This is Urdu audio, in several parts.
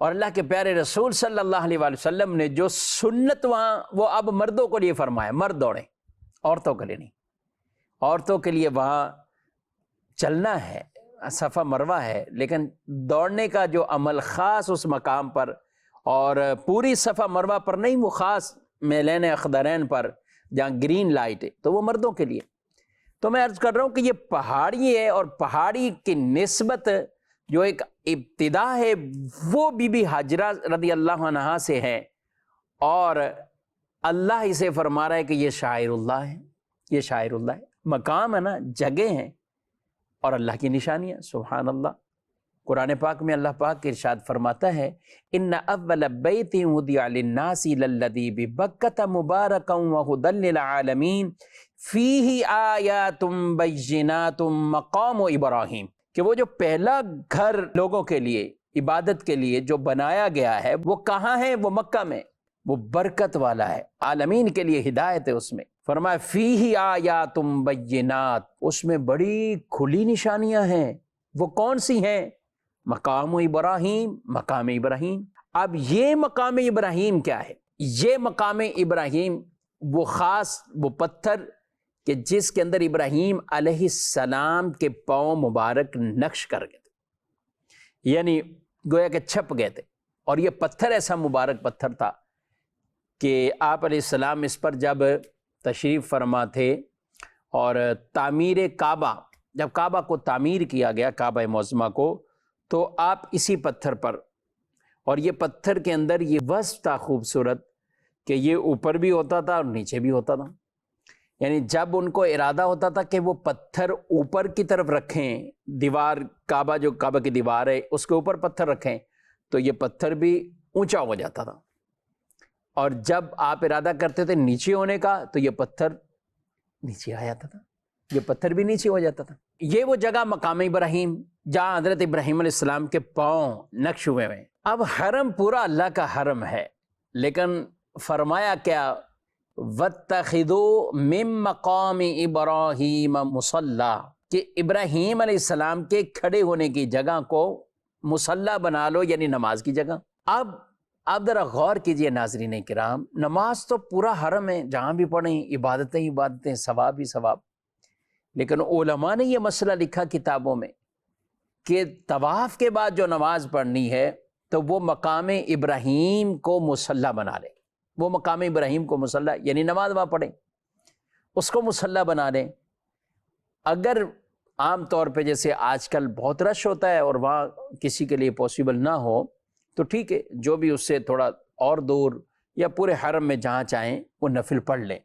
اور اللہ کے پیارے رسول صلی اللہ علیہ وآلہ وسلم نے جو سنت وہاں وہ اب مردوں کو لیے فرمایا، مرد دوڑیں، عورتوں کے لیے نہیں۔ عورتوں کے لیے وہاں چلنا ہے، صفا مروہ ہے، لیکن دوڑنے کا جو عمل خاص اس مقام پر اور پوری صفا مروہ پر نہیں، وہ خاص میلین اخضرین پر جہاں گرین لائٹ ہے، تو وہ مردوں کے لیے۔ تو میں عرض کر رہا ہوں کہ یہ پہاڑی ہے، اور پہاڑی کی نسبت جو ایک ابتدا ہے وہ بی بی حاجرہ رضی اللہ عنہا سے ہے، اور اللہ اسے فرما رہا ہے کہ یہ شاعر اللہ ہے، یہ شاعر اللہ ہے۔ مقام ہے نا، جگہ ہیں اور اللہ کی نشانیاں، سبحان اللہ۔ قرآن پاک میں اللہ پاک ارشاد فرماتا ہے ان اول بیت وضع للناس للذی ببکۃ مبارکا وہدی للعالمین فیہ آیات بینات مقام ابراہیم، کہ وہ جو پہلا گھر لوگوں کے لیے عبادت کے لیے جو بنایا گیا ہے وہ کہاں ہے؟ وہ مکہ میں، وہ برکت والا ہے، عالمین کے لیے ہدایت ہے اس میں۔ فرمایا فیہ آیات بینات، اس میں بڑی کھلی نشانیاں ہیں۔ وہ کون سی ہیں؟ مقام ابراہیم، مقام ابراہیم۔ اب یہ مقام ابراہیم کیا ہے؟ یہ مقام ابراہیم وہ خاص وہ پتھر کہ جس کے اندر ابراہیم علیہ السلام کے پاؤں مبارک نقش کر گئے تھے، یعنی گویا کہ چھپ گئے تھے، اور یہ پتھر ایسا مبارک پتھر تھا کہ آپ علیہ السلام اس پر جب تشریف فرما تھے اور تعمیر کعبہ، جب کعبہ کو تعمیر کیا گیا، کعبہ معظمہ کو، تو آپ اسی پتھر پر، اور یہ پتھر کے اندر یہ وصف تھا خوبصورت کہ یہ اوپر بھی ہوتا تھا اور نیچے بھی ہوتا تھا، یعنی جب ان کو ارادہ ہوتا تھا کہ وہ پتھر اوپر کی طرف رکھیں، دیوار کعبہ جو کعبہ کی دیوار ہے اس کے اوپر پتھر رکھیں، تو یہ پتھر بھی اونچا ہو جاتا تھا، اور جب آپ ارادہ کرتے تھے نیچے ہونے کا تو یہ پتھر نیچے آ جاتا تھا، یہ پتھر بھی نیچے ہو جاتا تھا۔ یہ وہ جگہ مقام ابراہیم جہاں حضرت ابراہیم علیہ السلام کے پاؤں نقش ہوئے ہیں۔ اب حرم پورا اللہ کا حرم ہے، لیکن فرمایا کیا وَاتَّخِذُوا مِن مَّقَامِ إِبْرَاهِيمَ مُصَلَّى، کہ ابراہیم علیہ السلام کے کھڑے ہونے کی جگہ کو مصلی بنا لو، یعنی نماز کی جگہ۔ اب آپ ذرا غور کیجئے ناظرین کرام، نماز تو پورا حرم ہے، جہاں بھی پڑھیں عبادتیں ہی عبادتیں، ثواب ہی ثواب، لیکن علماء نے یہ مسئلہ لکھا کتابوں میں کہ طواف کے بعد جو نماز پڑھنی ہے تو وہ مقام ابراہیم کو مصلی بنا لیں، وہ مقام ابراہیم کو مصلی، یعنی نماز وہاں پڑھیں، اس کو مصلی بنا لیں۔ اگر عام طور پہ جیسے آج کل بہت رش ہوتا ہے اور وہاں کسی کے لیے پاسبل نہ ہو تو ٹھیک ہے، جو بھی اس سے تھوڑا اور دور یا پورے حرم میں جہاں چاہیں وہ نفل پڑھ لیں،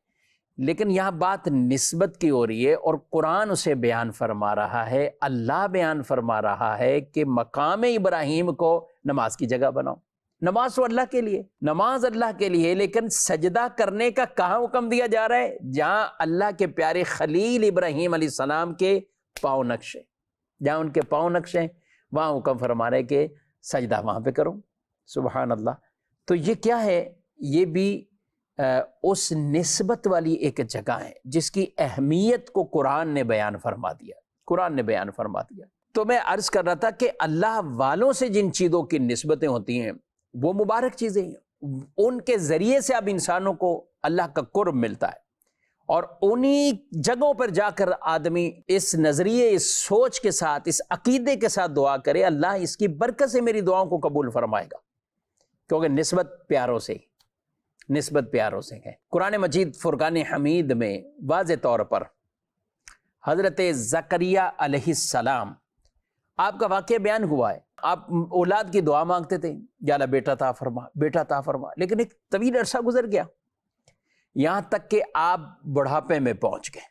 لیکن یہاں بات نسبت کی ہو رہی ہے، اور قرآن اسے بیان فرما رہا ہے، اللہ بیان فرما رہا ہے کہ مقام ابراہیم کو نماز کی جگہ بناؤ۔ نماز تو اللہ کے لیے، نماز اللہ کے لیے، لیکن سجدہ کرنے کا کہاں حکم دیا جا رہا ہے؟ جہاں اللہ کے پیارے خلیل ابراہیم علیہ السلام کے پاؤں نقش ہیں، جہاں ان کے پاؤں نقش ہیں وہاں حکم فرما رہے کہ سجدہ وہاں پہ کرو، سبحان اللہ۔ تو یہ کیا ہے؟ یہ بھی اس نسبت والی ایک جگہ ہے جس کی اہمیت کو قرآن نے بیان فرما دیا، قرآن نے بیان فرما دیا۔ تو میں عرض کر رہا تھا کہ اللہ والوں سے جن چیزوں کی نسبتیں ہوتی ہیں وہ مبارک چیزیں ہیں، ان کے ذریعے سے اب انسانوں کو اللہ کا قرب ملتا ہے، اور انہی جگہوں پر جا کر آدمی اس نظریے، اس سوچ کے ساتھ، اس عقیدے کے ساتھ دعا کرے اللہ اس کی برکت سے میری دعاؤں کو قبول فرمائے گا، کیونکہ نسبت پیاروں سے، نسبت پیاروں سے ہے۔ قرآن مجید فرقان حمید میں واضح طور پر حضرت زکریا علیہ السلام آپ کا واقعہ بیان ہوا ہے، آپ اولاد کی دعا مانگتے تھے، یا اللہ بیٹا عطا فرما، بیٹا عطا فرما، لیکن ایک طویل عرصہ گزر گیا، یہاں تک کہ آپ بڑھاپے میں پہنچ گئے،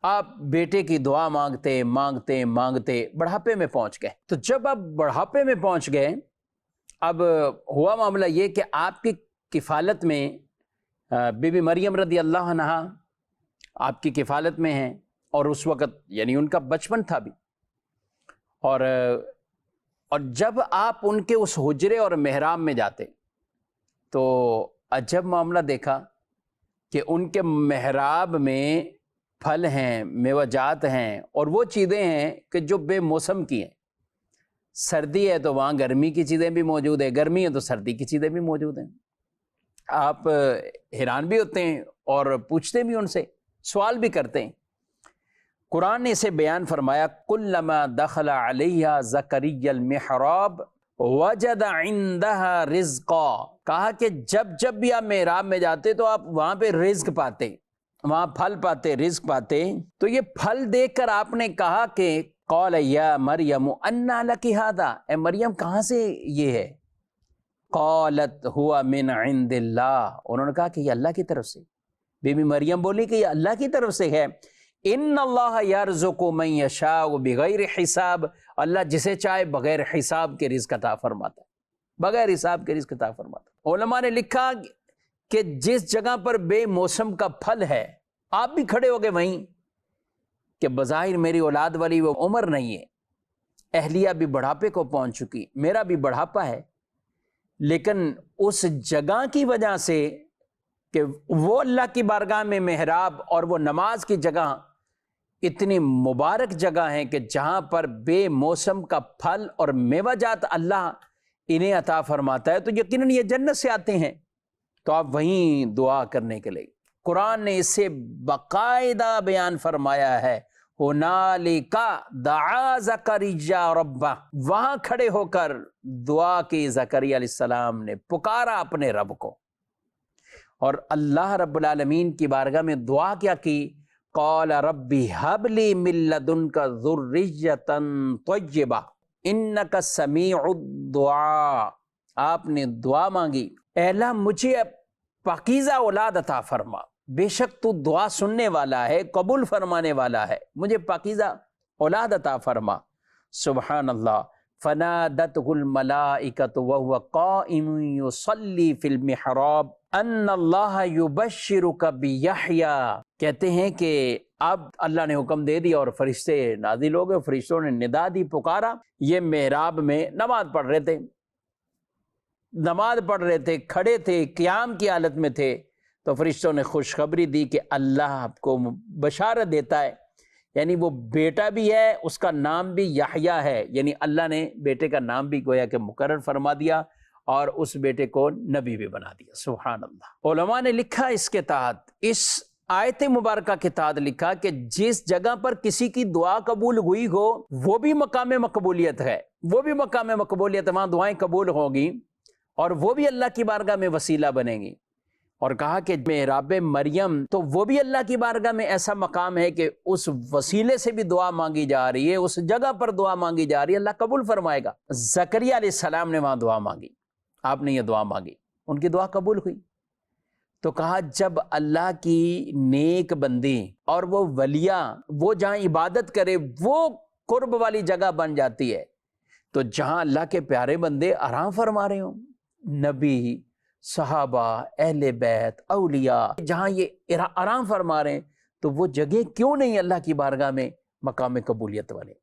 آپ بیٹے کی دعا مانگتے مانگتے مانگتے بڑھاپے میں پہنچ گئے۔ تو جب آپ بڑھاپے میں پہنچ گئے، اب ہوا معاملہ یہ کہ آپ کی کفالت میں بی بی مریم رضی اللہ عنہ آپ کی کفالت میں ہیں، اور اس وقت یعنی ان کا بچپن تھا بھی، اور جب آپ ان کے اس حجرے اور محراب میں جاتے تو عجب معاملہ دیکھا کہ ان کے محراب میں پھل ہیں، میوہ جات ہیں، اور وہ چیزیں ہیں کہ جو بے موسم کی ہیں، سردی ہے تو وہاں گرمی کی چیزیں بھی موجود ہیں، گرمی ہے تو سردی کی چیزیں بھی موجود ہیں۔ آپ حیران بھی ہوتے ہیں اور پوچھتے بھی ان سے، سوال بھی کرتے ہیں۔ قرآن نے اسے بیان فرمایا کلما دخل علیہ زکریا المحراب وجد عندها رزقا، کہا کہ جب بھی آپ محراب میں جاتے تو آپ وہاں پہ رزق پاتے، وہاں پھل پاتے، رزق پاتے۔ تو یہ پھل دیکھ کر آپ نے کہا کہ قال یا مریم انا لک ھذا، اے مریم کہاں سے یہ ہے؟ قالت ہوا من عند اللہ، انہوں نے کہا کہ یہ اللہ کی طرف سے۔ بی بی مریم بولی کہ یہ اللہ کی طرف سے ہے۔ ان اللہ یرزق من یشاء بغیر حساب، اللہ جسے چاہے بغیر حساب کے رزق عطا فرماتا ہے، بغیر حساب کے رزق عطا فرماتا ہے۔ علماء نے لکھا کہ جس جگہ پر بے موسم کا پھل ہے، آپ بھی کھڑے ہو گئے وہیں کہ بظاہر میری اولاد والی وہ عمر نہیں ہے، اہلیہ بھی بڑھاپے کو پہنچ چکی، میرا بھی بڑھاپا ہے، لیکن اس جگہ کی وجہ سے کہ وہ اللہ کی بارگاہ میں محراب اور وہ نماز کی جگہ اتنی مبارک جگہ ہیں کہ جہاں پر بے موسم کا پھل اور میوہ جات اللہ انہیں عطا فرماتا ہے، تو یقیناً یہ جنت سے آتے ہیں، تو آپ وہیں دعا کرنے کے لیے۔ قرآن نے اسے باقاعدہ بیان فرمایا ہے ہنالک دعا زکریا ربہ، وہاں کھڑے ہو کر دعا کی زکریا علیہ السلام نے، پکارا اپنے رب کو، اور اللہ رب العالمین کی بارگاہ میں دعا کیا کی؟ قال ربی ہب لی من لدنک ذریۃ طیبہ انک سمیع الدعاء، آپ نے دعا مانگی، اے اللہ مجھے پاکیزہ اولاد عطا فرما، بے شک تو دعا سننے والا ہے، قبول فرمانے والا ہے، مجھے پاکیزہ اولاد عطا فرما۔ سبحان اللہ۔ فنادتہ الملائکۃ وہو قائم یصلی فی المحراب ان اللہ یبشرک بیحییٰ، کہتے ہیں کہ اب اللہ نے حکم دے دیا اور فرشتے نازل ہو گئے، فرشتوں نے ندا دی، پکارا، یہ محراب میں نماز پڑھ رہے تھے، کھڑے تھے، قیام کی حالت میں تھے، تو فرشتوں نے خوشخبری دی کہ اللہ آپ کو بشارت دیتا ہے، یعنی وہ بیٹا بھی ہے، اس کا نام بھی یحییٰ ہے، یعنی اللہ نے بیٹے کا نام بھی گویا کہ مقرر فرما دیا اور اس بیٹے کو نبی بھی بنا دیا۔ سبحان اللہ۔ علماء نے لکھا اس کے تحت، اس آیت مبارکہ کے تحت لکھا کہ جس جگہ پر کسی کی دعا قبول ہوئی ہو وہ بھی مقام مقبولیت ہے، وہاں دعائیں قبول ہوگی اور وہ بھی اللہ کی بارگاہ میں وسیلہ بنیں گی۔ اور کہا کہ محراب مریم تو وہ بھی اللہ کی بارگاہ میں ایسا مقام ہے کہ اس وسیلے سے بھی دعا مانگی جا رہی ہے، اس جگہ پر دعا مانگی جا رہی ہے، اللہ قبول فرمائے گا۔ زکریا علیہ السلام نے وہاں دعا مانگی، آپ نے یہ دعا مانگی، ان کی دعا قبول ہوئی۔ تو کہا جب اللہ کی نیک بندی اور وہ ولیہ وہ جہاں عبادت کرے وہ قرب والی جگہ بن جاتی ہے، تو جہاں اللہ کے پیارے بندے آرام فرما رہے ہوں، نبی، صحابہ، اہل بیت، اولیاء، جہاں یہ آرام فرما رہے ہیں، تو وہ جگہ کیوں نہیں اللہ کی بارگاہ میں مقام قبولیت والے؟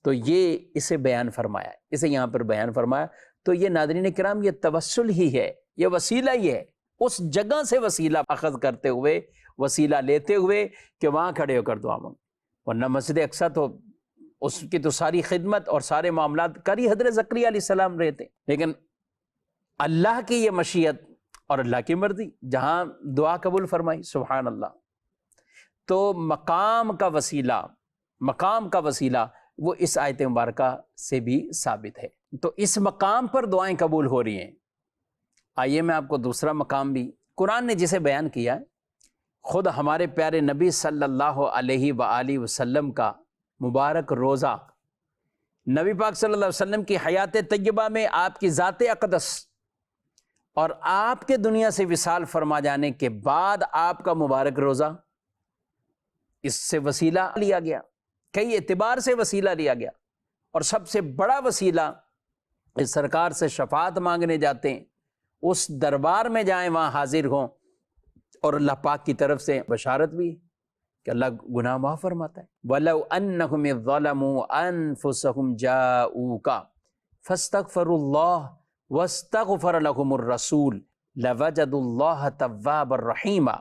تو یہ اسے بیان فرمایا، اسے یہاں پر بیان فرمایا۔ تو یہ ناظرین کرام، یہ توسل ہی ہے، یہ وسیلہ ہی ہے، اس جگہ سے وسیلہ اخذ کرتے ہوئے، وسیلہ لیتے ہوئے کہ وہاں کھڑے ہو کر دعا مانگ، ورنہ مسجد اقصیٰ تو اس کی تو ساری خدمت اور سارے معاملات کر ہی حضرت زکریا علیہ السلام رہے تھے، لیکن اللہ کی یہ مشیت اور اللہ کی مرضی، جہاں دعا قبول فرمائی۔ سبحان اللہ۔ تو مقام کا وسیلہ وہ اس آیت مبارکہ سے بھی ثابت ہے۔ تو اس مقام پر دعائیں قبول ہو رہی ہیں۔ آئیے میں آپ کو دوسرا مقام بھی قرآن نے جسے بیان کیا ہے، خود ہمارے پیارے نبی صلی اللہ علیہ وآلہ وسلم کا مبارک روزہ، نبی پاک صلی اللہ علیہ وسلم کی حیات طیبہ میں آپ کی ذات اقدس اور آپ کے دنیا سے وصال فرما جانے کے بعد آپ کا مبارک روزہ، اس سے وسیلہ لیا گیا، کئی اعتبار سے وسیلہ لیا گیا، اور سب سے بڑا وسیلہ اس سرکار سے شفاعت مانگنے جاتے ہیں، اس دربار میں جائیں، وہاں حاضر ہوں، اور اللہ پاک کی طرف سے بشارت بھی کہ اللہ گناہ معاف فرماتا ہے۔ وَلَوْ أَنَّهُمْ ظَلَمُوا أَنفُسَهُمْ جَاءُوكَ فَاسْتَغْفَرُوا اللَّهَ وَاسْتَغْفَرَ لَهُمُ الرَّسُولُ لَوَجَدُوا اللَّهَ تَوَّابًا رَحِيمًا،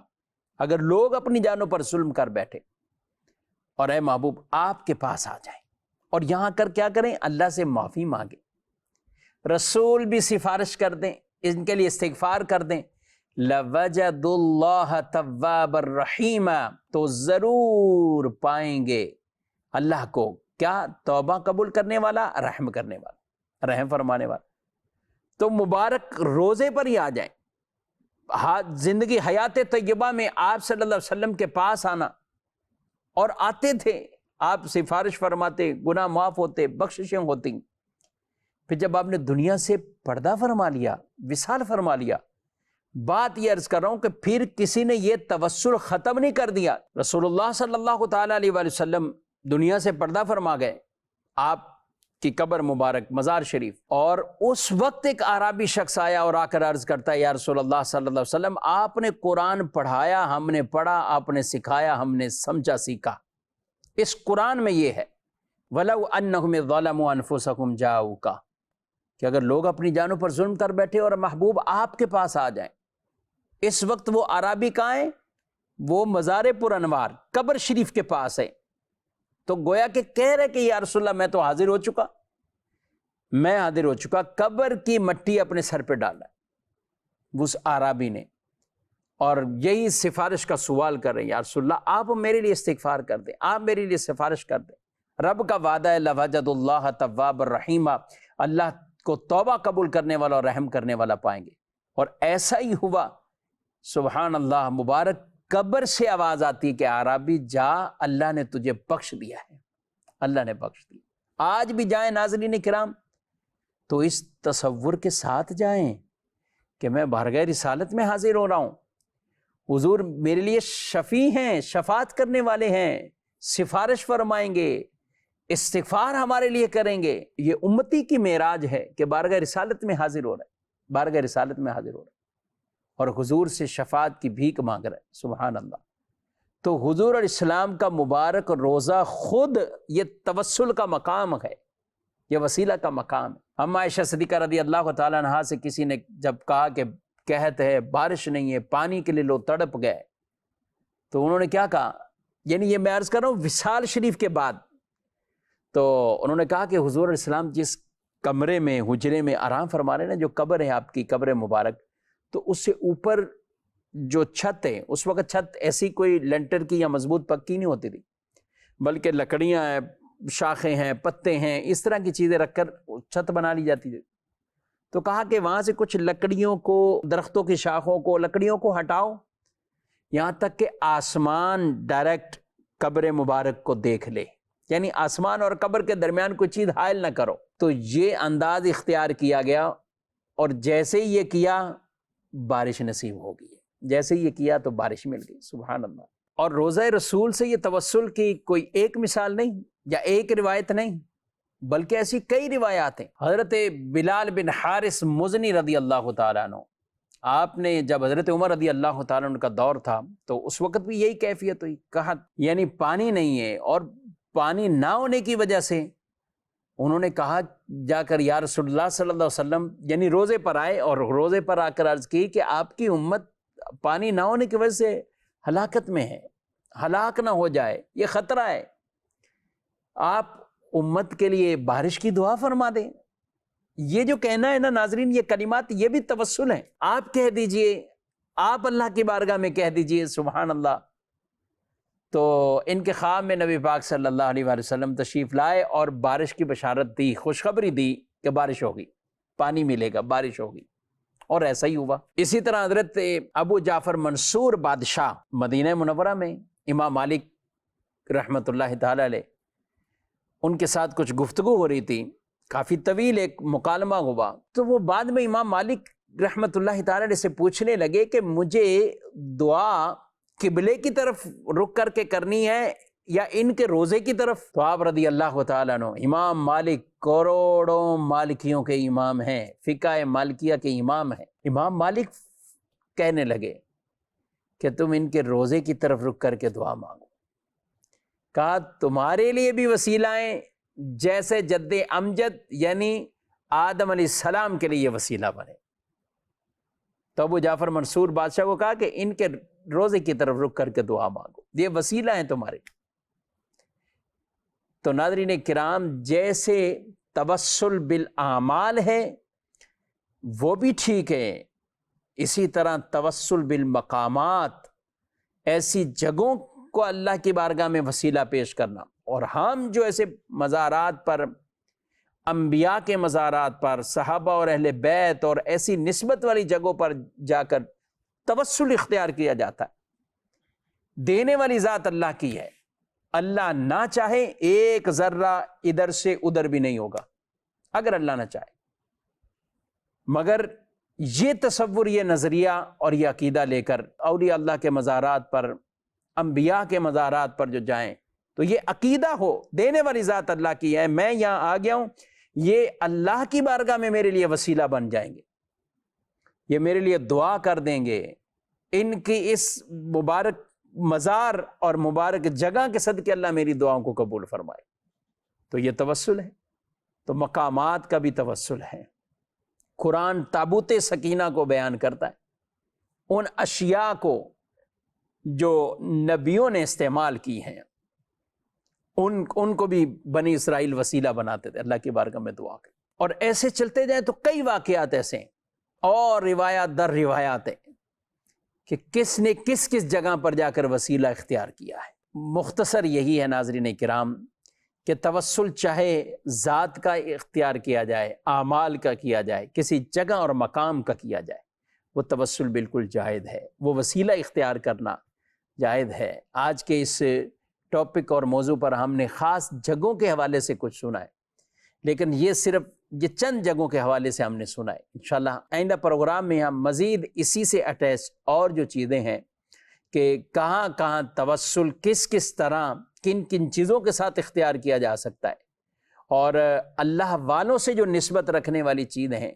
اگر لوگ اپنی جانوں پر ظلم کر بیٹھے اور اے محبوب آپ کے پاس آ جائیں اور یہاں کر کیا کریں؟ اللہ سے معافی مانگیں، رسول بھی سفارش کر دیں، ان کے لیے استغفار کر دیں، لَوَجَدُ اللَّهَ تَوَّابًا رَحِيمًا، تو ضرور پائیں گے اللہ کو کیا؟ توبہ قبول کرنے والا، رحم کرنے والا، رحم فرمانے والا۔ تو مبارک روزے پر ہی آ جائیں، زندگی حیات طیبہ میں آپ صلی اللہ علیہ وسلم کے پاس آنا، اور آتے تھے، آپ سفارش فرماتے، گناہ معاف ہوتے، بخششیں ہوتی۔ پھر جب آپ نے دنیا سے پردہ فرما لیا، وصال فرما لیا، بات یہ عرض کر رہا ہوں کہ پھر کسی نے یہ توسل ختم نہیں کر دیا۔ رسول اللہ صلی اللہ تعالیٰ علیہ وآلہ وسلم دنیا سے پردہ فرما گئے، آپ کی قبر مبارک، مزار شریف، اور اس وقت ایک اعرابی شخص آیا اور آ کر عرض کرتا ہے، یا رسول اللہ صلی اللہ علیہ وسلم، آپ نے قرآن پڑھایا، ہم نے پڑھا، آپ نے سکھایا، ہم نے سمجھا سیکھا، اس قرآن میں یہ ہے وَلَوْ أَنَّهُمْ ظَلَمُوا أَنفُسَهُمْ جَاءُوكَ، کہ اگر لوگ اپنی جانوں پر ظلم کر بیٹھے اور محبوب آپ کے پاس آ جائیں۔ اس وقت وہ عربی کہاں ہیں؟ وہ مزار پر انوار قبر شریف کے پاس ہے، تو گویا کہ کہہ رہے کہ یا رسول اللہ میں تو حاضر ہو چکا، میں حاضر ہو چکا، قبر کی مٹی اپنے سر پہ ڈالا اس عربی نے، اور یہی سفارش کا سوال کر رہے ہیں، یا رسول اللہ آپ میرے لیے استغفار کر دیں، آپ میرے لیے سفارش کر دیں۔ رب کا وعدہ ہے لَوَجَدُ اللَّهَ تَوَّابًا رَحِيمًا، اللہ کو توبہ قبول کرنے والا اور رحم کرنے والا پائیں گے، اور ایسا ہی ہوا۔ سبحان اللہ، مبارک قبر سے آواز آتی ہے کہ عربی جا، اللہ نے تجھے بخش دیا ہے، اللہ نے بخش دیا۔ آج بھی جائیں ناظرین کرام تو اس تصور کے ساتھ جائیں کہ میں بارگاہ رسالت میں حاضر ہو رہا ہوں، حضور میرے لیے شفیع ہیں، شفاعت کرنے والے ہیں، سفارش فرمائیں گے، استغفار ہمارے لیے کریں گے۔ یہ امتی کی معراج ہے کہ بارگاہ رسالت میں حاضر ہو رہا ہے، بارگاہ رسالت میں حاضر ہو رہا ہے اور حضور سے شفاعت کی بھیک مانگ رہا ہے۔ سبحان اللہ۔ تو حضور علیہ السلام کا مبارک روزہ خود یہ توسل کا مقام ہے، یہ وسیلہ کا مقام ہے۔ ہم عائشہ صدیقہ رضی اللہ تعالیٰ عنہا سے کسی نے جب کہا کہ قحط ہے، بارش نہیں ہے، پانی کے لیے لوگ تڑپ گئے، تو انہوں نے کیا کہا؟ یعنی یہ میں عرض کر رہا ہوں وصال شریف کے بعد، تو انہوں نے کہا کہ حضور علیہ السلام جس کمرے میں، حجرے میں آرام فرما رہے ہیں نا، جو قبر ہے آپ کی، قبر مبارک، تو اس سے اوپر جو چھت ہے، اس وقت چھت ایسی کوئی لینٹر کی یا مضبوط پکی نہیں ہوتی تھی، بلکہ لکڑیاں ہیں، شاخیں ہیں، پتے ہیں، اس طرح کی چیزیں رکھ کر چھت بنا لی جاتی تھی۔ تو کہا کہ وہاں سے کچھ لکڑیوں کو، درختوں کی شاخوں کو، لکڑیوں کو ہٹاؤ، یہاں تک کہ آسمان ڈائریکٹ قبر مبارک کو دیکھ لے، یعنی آسمان اور قبر کے درمیان کوئی چیز حائل نہ کرو۔ تو یہ انداز اختیار کیا گیا، اور جیسے ہی یہ کیا بارش نصیب ہو گئی، جیسے ہی یہ کیا تو بارش مل گئی۔ سبحان اللہ۔ اور روزہ رسول سے یہ توسل کی کوئی ایک مثال نہیں یا ایک روایت نہیں، بلکہ ایسی کئی روایات ہیں۔ حضرت بلال بن حارث مزنی رضی اللہ تعالیٰ عنہ، آپ نے جب حضرت عمر رضی اللہ تعالیٰ عنہ کا دور تھا تو اس وقت بھی یہی کیفیت ہوئی، کہا یعنی پانی نہیں ہے، اور پانی نہ ہونے کی وجہ سے انہوں نے کہا جا کر یا رسول اللہ صلی اللہ علیہ وسلم، یعنی روزے پر آئے اور روزے پر آ کر عرض کی کہ آپ کی امت پانی نہ ہونے کی وجہ سے ہلاکت میں ہے، ہلاک نہ ہو جائے، یہ خطرہ ہے، آپ امت کے لیے بارش کی دعا فرما دیں۔ یہ جو کہنا ہے نا ناظرین، یہ کلمات یہ بھی توسل ہیں، آپ کہہ دیجئے، آپ اللہ کی بارگاہ میں کہہ دیجئے۔ سبحان اللہ۔ تو ان کے خواب میں نبی پاک صلی اللہ علیہ وآلہ وسلم تشریف لائے اور بارش کی بشارت دی، خوشخبری دی کہ بارش ہوگی، پانی ملے گا، بارش ہوگی، اور ایسا ہی ہوا۔ اسی طرح حضرت ابو جعفر منصور بادشاہ مدینہ منورہ میں، امام مالک رحمۃ اللہ تعالی علیہ، ان کے ساتھ کچھ گفتگو ہو رہی تھی، کافی طویل ایک مکالمہ ہوا، تو وہ بعد میں امام مالک رحمۃ اللہ تعالی علیہ سے پوچھنے لگے کہ مجھے دعا قبلے کی طرف رک کر کے کرنی ہے یا ان کے روزے کی طرف؟ تو آپ رضی اللہ تعالیٰ عنہ، امام مالک کروڑوں مالکیوں کے امام ہیں، فقہ مالکیہ کے امام ہیں، امام مالک کہنے لگے کہ تم ان کے روزے کی طرف رک کر کے دعا مانگو۔ کہا تمہارے لیے بھی وسیلائیں جیسے جد امجد یعنی آدم علیہ السلام کے لیے یہ وسیلہ بنے۔ تو ابو جعفر منصور بادشاہ کو کہا کہ ان کے روزے کی طرف رک کر کے دعا مانگو، یہ وسیلہ ہیں تمہارے۔ تو ناظرین کرام جیسے توسل بالاعمال ہے وہ بھی ٹھیک ہے، اسی طرح توسل بالمقامات، ایسی جگہوں کو اللہ کی بارگاہ میں وسیلہ پیش کرنا. اور ہم جو ایسے مزارات پر، انبیاء کے مزارات پر، صحابہ اور اہل بیت اور ایسی نسبت والی جگہوں پر جا کر توسل اختیار کیا جاتا ہے، دینے والی ذات اللہ کی ہے، اللہ نہ چاہے ایک ذرہ ادھر سے ادھر بھی نہیں ہوگا اگر اللہ نہ چاہے. مگر یہ تصور، یہ نظریہ اور یہ عقیدہ لے کر اولیاء اللہ کے مزارات پر، انبیاء کے مزارات پر جو جائیں تو یہ عقیدہ ہو دینے والی ذات اللہ کی ہے، میں یہاں آ گیا ہوں، یہ اللہ کی بارگاہ میں میرے لیے وسیلہ بن جائیں گے، یہ میرے لیے دعا کر دیں گے، ان کی اس مبارک مزار اور مبارک جگہ کے صدقے اللہ میری دعاؤں کو قبول فرمائے. تو یہ توسل ہے. تو مقامات کا بھی توسل ہے. قرآن تابوت سکینہ کو بیان کرتا ہے، ان اشیاء کو جو نبیوں نے استعمال کی ہیں ان کو بھی بنی اسرائیل وسیلہ بناتے تھے اللہ کی بارگاہ میں دعا کر. اور ایسے چلتے جائیں تو کئی واقعات ایسے ہیں اور روایات در روایات ہیں کہ کس نے کس کس جگہ پر جا کر وسیلہ اختیار کیا ہے. مختصر یہی ہے ناظرین کرام کہ توسل چاہے ذات کا اختیار کیا جائے، اعمال کا کیا جائے، کسی جگہ اور مقام کا کیا جائے، وہ توسل بالکل جائز ہے، وہ وسیلہ اختیار کرنا جائز ہے. آج کے اس ٹاپک اور موضوع پر ہم نے خاص جگہوں کے حوالے سے کچھ سنا ہے، لیکن یہ صرف یہ چند جگہوں کے حوالے سے ہم نے سنا ہے. انشاءاللہ آئندہ پروگرام میں ہم مزید اسی سے اٹیچ اور جو چیزیں ہیں کہ کہاں کہاں توسل کس کس طرح کن کن چیزوں کے ساتھ اختیار کیا جا سکتا ہے، اور اللہ والوں سے جو نسبت رکھنے والی چیزیں ہیں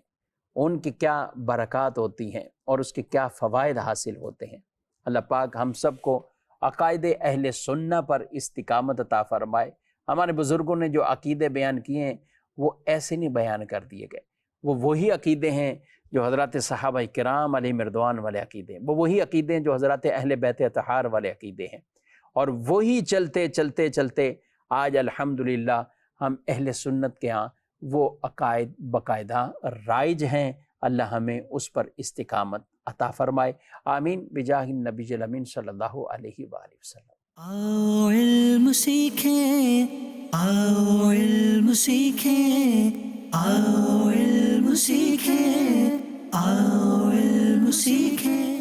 ان کی کیا برکات ہوتی ہیں اور اس کے کیا فوائد حاصل ہوتے ہیں. اللہ پاک ہم سب کو عقائد اہل سنہ پر استقامت عطا فرمائے. ہمارے بزرگوں نے جو عقیدے بیان کیے ہیں وہ ایسے نہیں بیان کر دیے گئے، وہ وہی عقیدے ہیں جو حضرات صحابہ کرام علیہم رضوان والے عقیدے ہیں، وہ وہی عقیدے ہیں جو حضرات اہل بیت اطہار والے عقیدے ہیں، اور وہی چلتے چلتے چلتے آج الحمدللہ ہم اہل سنت کے ہاں وہ عقائد باقاعدہ رائج ہیں. اللہ ہمیں اس پر استقامت عطا فرمائے. آمین بجاہ النبی الامین صلی اللہ علیہ وآلہ وسلم. آؤ علم سیکھیں، آؤ علم سیکھیں، آؤ علم سیکھیں، آؤ علم سیکھیں.